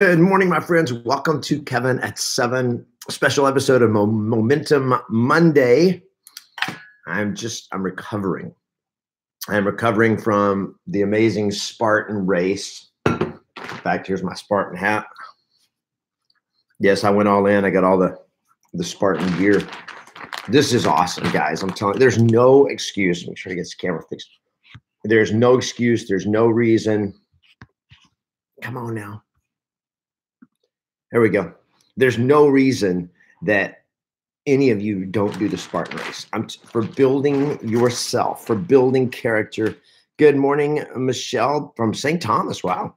Good morning, my friends. Welcome to Kevin at 7, special episode of Momentum Monday. I'm recovering. I'm recovering from the amazing Spartan race. In fact, here's my Spartan hat. Yes, I went all in. I got all the Spartan gear. This is awesome, guys. I'm telling you, there's no excuse. Make sure I get this camera fixed. There's no excuse. There's no reason. Come on now. There we go. There's no reason that any of you don't do the Spartan race. For building yourself, for building character. Good morning, Michelle from St. Thomas. Wow.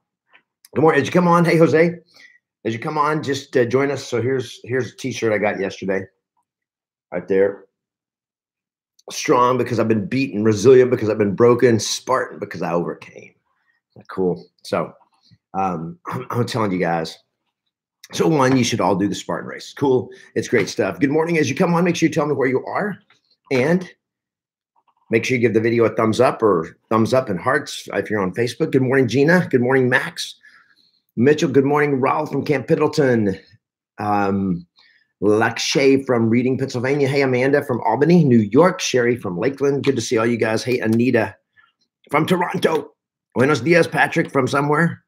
Good morning. As you come on, hey, Jose. As you come on, just join us. So here's a t-shirt I got yesterday. Right there. Strong because I've been beaten, resilient because I've been broken, Spartan because I overcame. Cool. So I'm telling you guys. So one, you should all do the Spartan race. Cool. It's great stuff. Good morning. As you come on, make sure you tell me where you are. And make sure you give the video a thumbs up and hearts if you're on Facebook. Good morning, Gina. Good morning, Max. Mitchell, good morning. Raul from Camp Pendleton. Lakshay from Reading, Pennsylvania. Hey, Amanda from Albany, New York. Sherry from Lakeland. Good to see all you guys. Hey, Anita from Toronto. Buenos dias, Patrick from somewhere.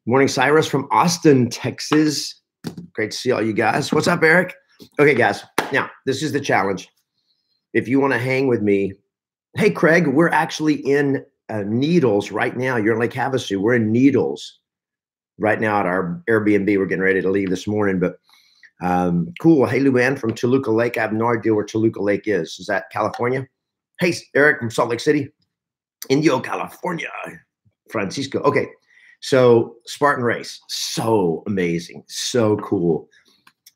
Morning, Cyrus from Austin, Texas. Great to see all you guys. What's up, Eric? Okay, guys. Now, this is the challenge. If you want to hang with me, hey, Craig, we're actually in Needles right now. You're in Lake Havasu. We're in Needles right now at our Airbnb. We're getting ready to leave this morning, but cool. Hey, Luann from Toluca Lake. I have no idea where Toluca Lake is. Is that California? Hey, Eric from Salt Lake City. Indio, California. Francisco. Okay. So Spartan race, so amazing, so cool.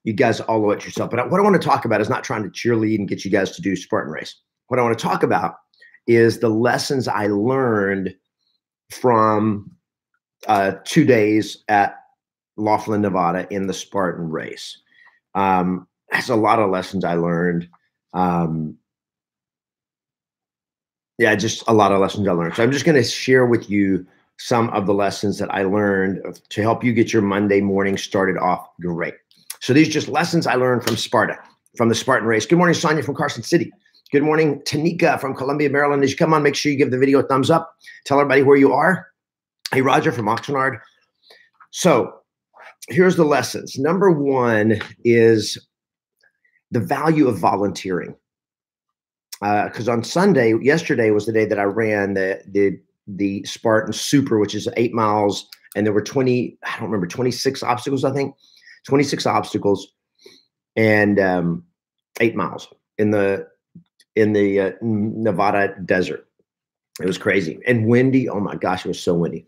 You guys all owe it yourself. But what I want to talk about is not trying to cheerlead and get you guys to do Spartan race. What I want to talk about is the lessons I learned from 2 days at Laughlin, Nevada in the Spartan race. That's a lot of lessons I learned. Just a lot of lessons I learned. So I'm just going to share with you some of the lessons that I learned to help you get your Monday morning started off great. So these are just lessons I learned from Sparta, from the Spartan race. Good morning, Sonia from Carson City. Good morning, Tanika from Columbia, Maryland. As you come on, make sure you give the video a thumbs up. Tell everybody where you are. Hey, Roger from Oxnard. So here's the lessons. Number one is the value of volunteering. Because on Sunday, yesterday was the day that I ran the Spartan Super, which is 8 miles, and there were 26 obstacles, I think, 26 obstacles, and 8 miles in the Nevada desert. It was crazy and windy. Oh my gosh, it was so windy.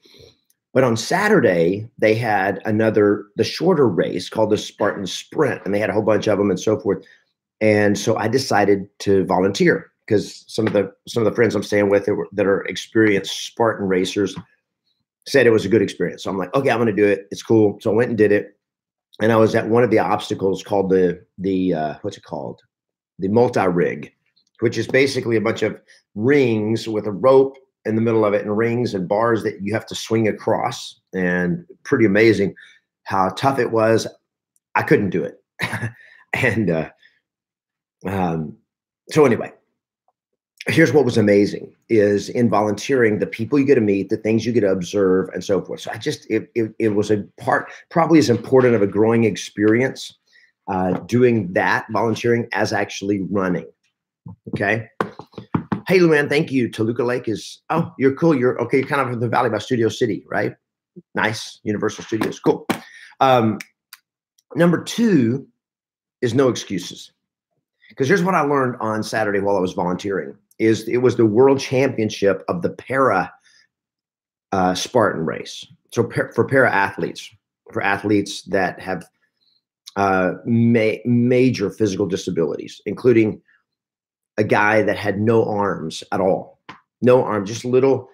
But on Saturday, they had the shorter race called the Spartan Sprint, and they had a whole bunch of them and so forth. And so I decided to volunteer because some of the friends I'm staying with that are experienced Spartan racers said it was a good experience. So I'm like, okay, I'm going to do it. It's cool. So I went and did it. And I was at one of the obstacles called what's it called? The multi-rig, which is basically a bunch of rings with a rope in the middle of it and rings and bars that you have to swing across. And pretty amazing how tough it was. I couldn't do it. And so anyway, here's what was amazing is in volunteering, the people you get to meet, the things you get to observe and so forth. So it was a part probably as important of a growing experience doing that volunteering as actually running. Okay. Hey, Luann, thank you. Toluca Lake you're cool. You're kind of in the valley by Studio City, right? Nice. Universal Studios. Cool. Number two is no excuses. Because here's what I learned on Saturday while I was volunteering is it was the world championship of the para Spartan race. So for para athletes, for athletes that have major physical disabilities, including a guy that had no arms at all, no arms, just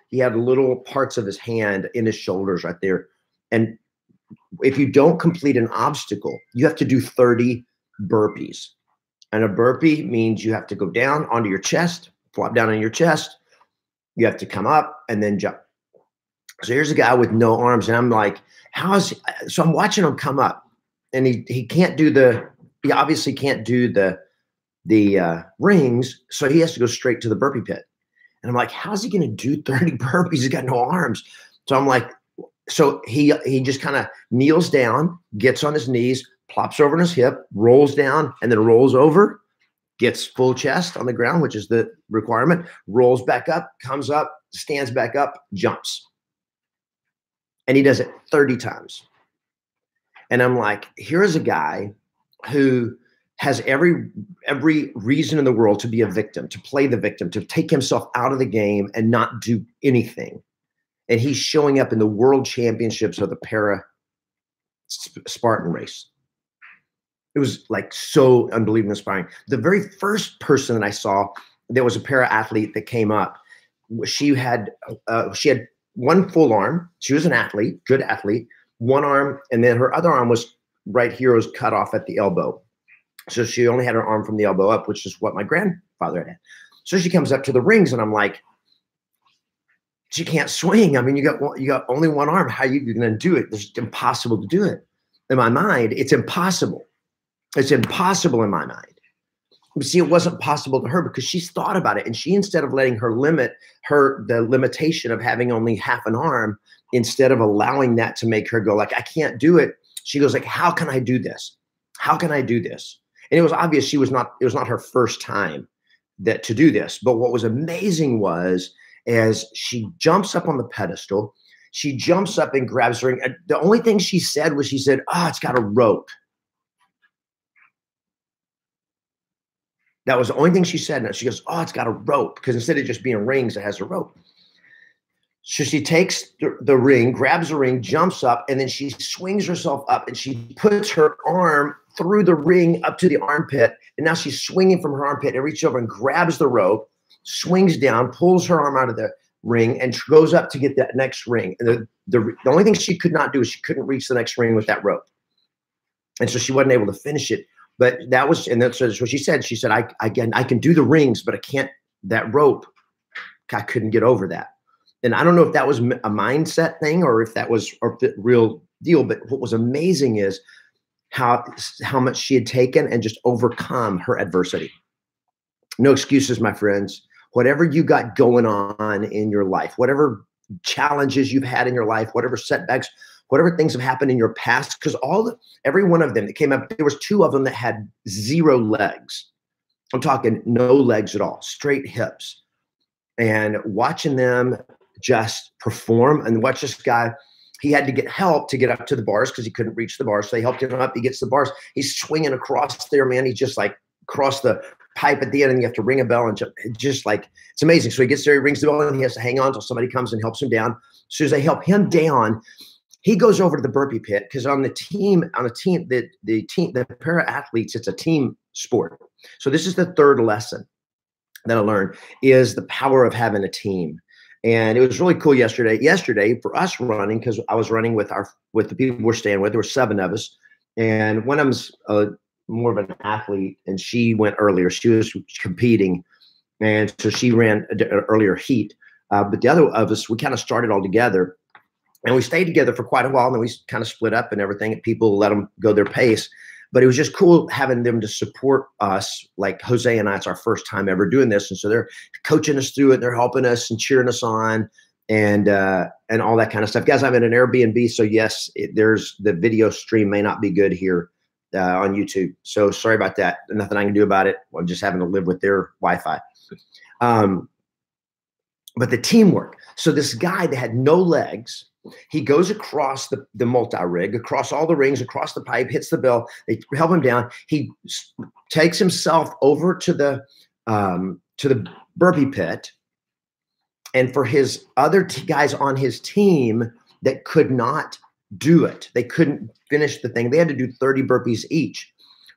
he had little parts of his hand in his shoulders right there. And if you don't complete an obstacle, you have to do 30 burpees. And a burpee means you have to go down onto your chest, flop down on your chest. You have to come up and then jump. So here's a guy with no arms, and I'm like, so I'm watching him come up, and he can't do he obviously can't do the rings, so he has to go straight to the burpee pit. And I'm like, how's he gonna do 30 burpees? He's got no arms. So I'm like, so he just kind of kneels down, gets on his knees, plops over on his hip, rolls down, and then rolls over, gets full chest on the ground, which is the requirement, rolls back up, comes up, stands back up, jumps. And he does it 30 times. And I'm like, here's a guy who has every reason in the world to be a victim, to play the victim, to take himself out of the game and not do anything. And he's showing up in the world championships of the para Spartan race. It was like so unbelievably inspiring. The very first person that I saw, there was a para athlete that came up. She had one full arm. She was an athlete, good athlete, one arm, and then her other arm was right here, was cut off at the elbow. So she only had her arm from the elbow up, which is what my grandfather had. So she comes up to the rings, and I'm like, she can't swing. I mean, you got only one arm. How are you going to do it? It's impossible to do it. In my mind, it's impossible. It's impossible in my mind. But see, it wasn't possible to her because she's thought about it. And she, instead of letting her the limitation of having only half an arm, instead of allowing that to make her go like, I can't do it, she goes like, how can I do this? How can I do this? And it was obvious it was not her first time to do this. But what was amazing was, as she jumps up on the pedestal, she jumps up and grabs her ring. The only thing she said was, oh, it's got a rope. That was the only thing she said. And she goes, oh, it's got a rope. Because instead of just being rings, it has a rope. So she takes the ring, grabs the ring, jumps up, and then she swings herself up and she puts her arm through the ring up to the armpit. And now she's swinging from her armpit and reaches over and grabs the rope, swings down, pulls her arm out of the ring, and goes up to get that next ring. And the only thing she could not do is she couldn't reach the next ring with that rope. And so she wasn't able to finish it. But that's what she said. She said, I can do the rings, but I can't, that rope, I couldn't get over that. And I don't know if that was a mindset thing or if that was the real deal. But what was amazing is how much she had taken and just overcome her adversity. No excuses, my friends. Whatever you got going on in your life, whatever challenges you've had in your life, whatever setbacks, whatever things have happened in your past, because every one of them that came up, there was 2 of them that had 0 legs. I'm talking no legs at all, straight hips. And watching them just perform, and watch this guy, he had to get help to get up to the bars because he couldn't reach the bars. So they helped him up. He gets the bars. He's swinging across there, man. He's just like across the pipe at the end, and you have to ring a bell and just like, it's amazing. So he gets there, he rings the bell, and he has to hang on until somebody comes and helps him down. As soon as they help him down, he goes over to the burpee pit, because the para athletes, it's a team sport. So this is the 3rd lesson that I learned, is the power of having a team. And it was really cool yesterday for us running, because I was running with the people we're staying with. There were 7 of us, and one of them's more of an athlete, and she went earlier. She was competing, and so she ran an earlier heat. But the other of us, we kind of started all together. And we stayed together for quite a while, and then we kind of split up and everything, and people let them go their pace. But it was just cool having them to support us. Like Jose and I, it's our first time ever doing this. And so they're coaching us through it. They're helping us and cheering us on and all that kind of stuff. Guys, I'm in an Airbnb. So yes, the video stream may not be good here on YouTube. So sorry about that. Nothing I can do about it. I'm just having to live with their Wi-Fi. But the teamwork. So this guy that had no legs, he goes across the multi-rig, across all the rings, across the pipe, hits the bell. They help him down. He takes himself over to the burpee pit. And for his other guys on his team that could not do it, they couldn't finish the thing. They had to do 30 burpees each.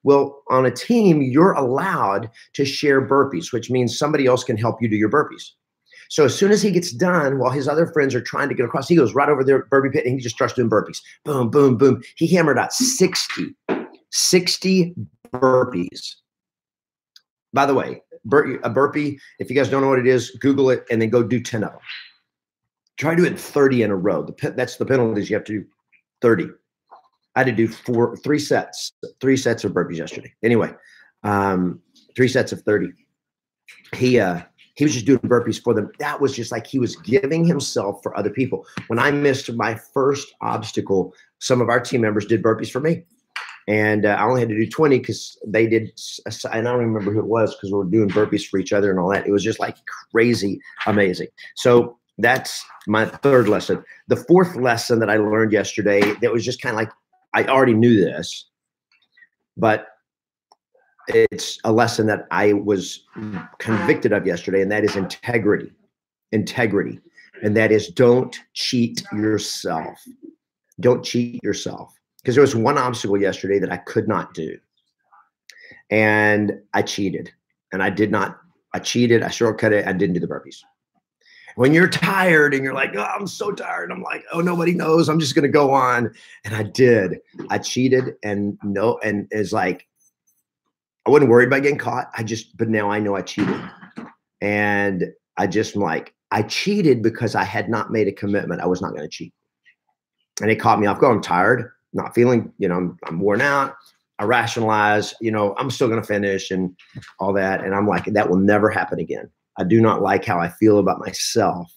Well, on a team, you're allowed to share burpees, which means somebody else can help you do your burpees. So as soon as he gets done, while his other friends are trying to get across, he goes right over their burpee pit and he just starts doing burpees. Boom, boom, boom. He hammered out 60 burpees. By the way, a burpee, if you guys don't know what it is, Google it and then go do 10 of them. Try doing 30 in a row. That's the penalties. You have to do 30. I had to do three sets of burpees yesterday. Anyway, 3 sets of 30. He was just doing burpees for them. That was just like he was giving himself for other people. When I missed my first obstacle, some of our team members did burpees for me. And I only had to do 20 because they did, I don't remember who it was because we were doing burpees for each other and all that. It was just like crazy amazing. So that's my third lesson. The fourth lesson that I learned yesterday, that was just kind of like, I already knew this, but it's a lesson that I was convicted of yesterday, and that is integrity. Integrity. And that is, don't cheat yourself. Don't cheat yourself. Because there was one obstacle yesterday that I could not do. And I cheated. And I cheated, I shortcut it, I didn't do the burpees. When you're tired and you're like, oh, I'm so tired. I'm like, oh, nobody knows. I'm just going to go on. And I did. I cheated, and it's like, I wasn't worried about getting caught. But now I know I cheated. And I cheated because I had not made a commitment. I was not going to cheat. And it caught me off guard. I'm tired, not feeling, I'm worn out. I rationalize, I'm still going to finish and all that. And I'm like, that will never happen again. I do not like how I feel about myself,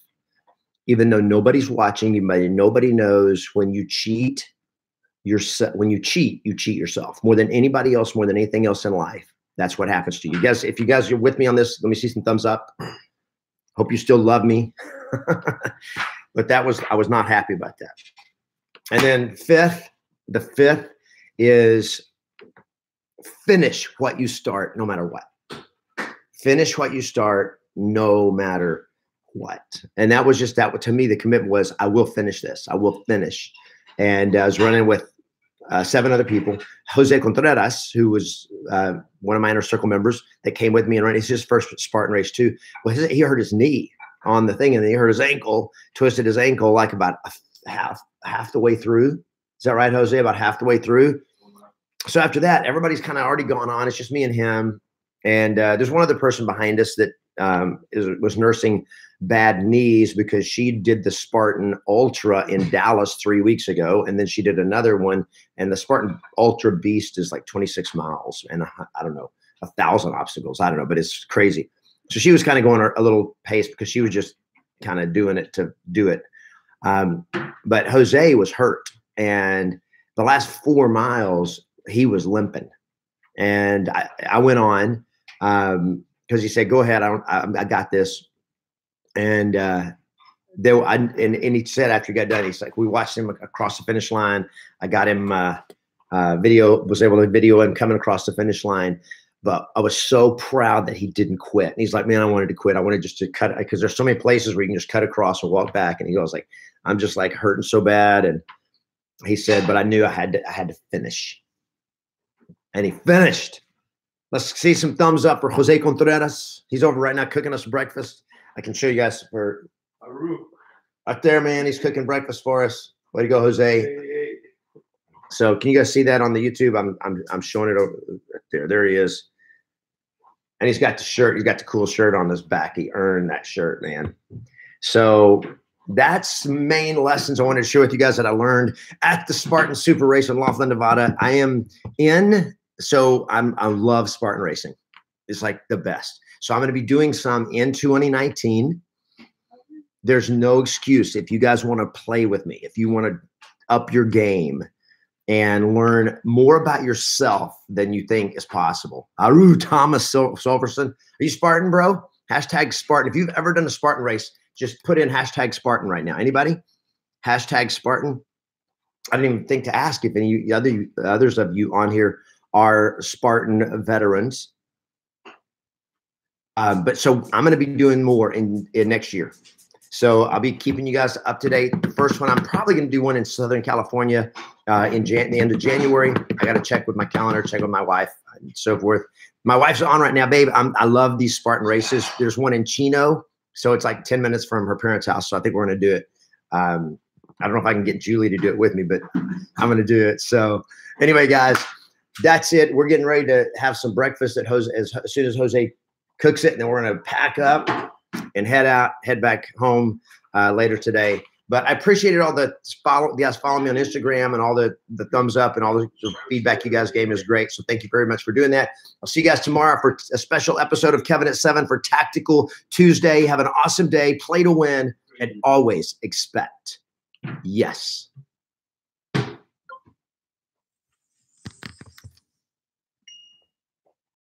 even though nobody's watching, nobody knows. When you cheat, you cheat yourself more than anybody else, more than anything else in life. That's what happens to you guys. If you guys are with me on this, let me see some thumbs up. Hope you still love me. But I was not happy about that. And then the fifth is finish what you start, no matter what. Finish what you start, no matter what. And that was just that. To me, the commitment was, I will finish this. I will finish. And I was running with 7 other people. Jose Contreras, who was one of my inner circle members that came with me and ran. It's his first Spartan race too. Well, he hurt his knee on the thing, and then he hurt his ankle, twisted his ankle like about half the way through. Is that right, Jose? About half the way through. So after that, everybody's kind of already gone on. It's just me and him. And there's one other person behind us that was nursing bad knees because she did the Spartan Ultra in Dallas 3 weeks ago. And then she did another one. And the Spartan Ultra Beast is like 26 miles and I don't know, 1,000 obstacles. I don't know, but it's crazy. So she was kind of going a little pace because she was just kind of doing it to do it. But Jose was hurt. And the last 4 miles, he was limping. And I went on because he said, go ahead. I got this. And and he said after he got done, he's like, we watched him across the finish line. I got him was able to video him coming across the finish line. But I was so proud that he didn't quit. And he's like, man, I wanted to quit. I wanted just to cut, because there's so many places where you can just cut across and walk back. And he goes like, I'm just like hurting so bad. And he said, but I knew I had to finish. And he finished. Let's see some thumbs up for Jose Contreras. He's over right now cooking us breakfast. I can show you guys for right there, man. He's cooking breakfast for us. Way to go, Jose. So can you guys see that on the YouTube? I'm showing it over right there. There he is. And he's got the shirt. He's got the cool shirt on his back. He earned that shirt, man. So that's main lessons I wanted to share with you guys that I learned at the Spartan Super Race in Laughlin, Nevada. I am in. So I love Spartan racing. It's like the best. So I'm going to be doing some in 2019. There's no excuse. If you guys want to play with me, if you want to up your game and learn more about yourself than you think is possible. Aru Thomas Silverson. Are you Spartan, bro? Hashtag Spartan. If you've ever done a Spartan race, just put in hashtag Spartan right now. Anybody? Hashtag Spartan. I didn't even think to ask if any others of you on here are Spartan veterans. But so I'm going to be doing more in next year. So I'll be keeping you guys up to date. The first one, I'm probably going to do one in Southern California in the end of January. I got to check with my calendar, check with my wife, and so forth. My wife's on right now, babe. I love these Spartan races. There's one in Chino. So it's like 10 minutes from her parents' house. So I think we're going to do it. I don't know if I can get Julie to do it with me, but I'm going to do it. So anyway, guys, that's it. We're getting ready to have some breakfast at Jose as soon as Jose cooks it. And then we're going to pack up and head back home later today. But I appreciated all the guys following me on Instagram and all the thumbs up and all the feedback you guys gave me is great. So thank you very much for doing that. I'll see you guys tomorrow for a special episode of Kevin at 7 for Tactical Tuesday. Have an awesome day. Play to win and always expect yes.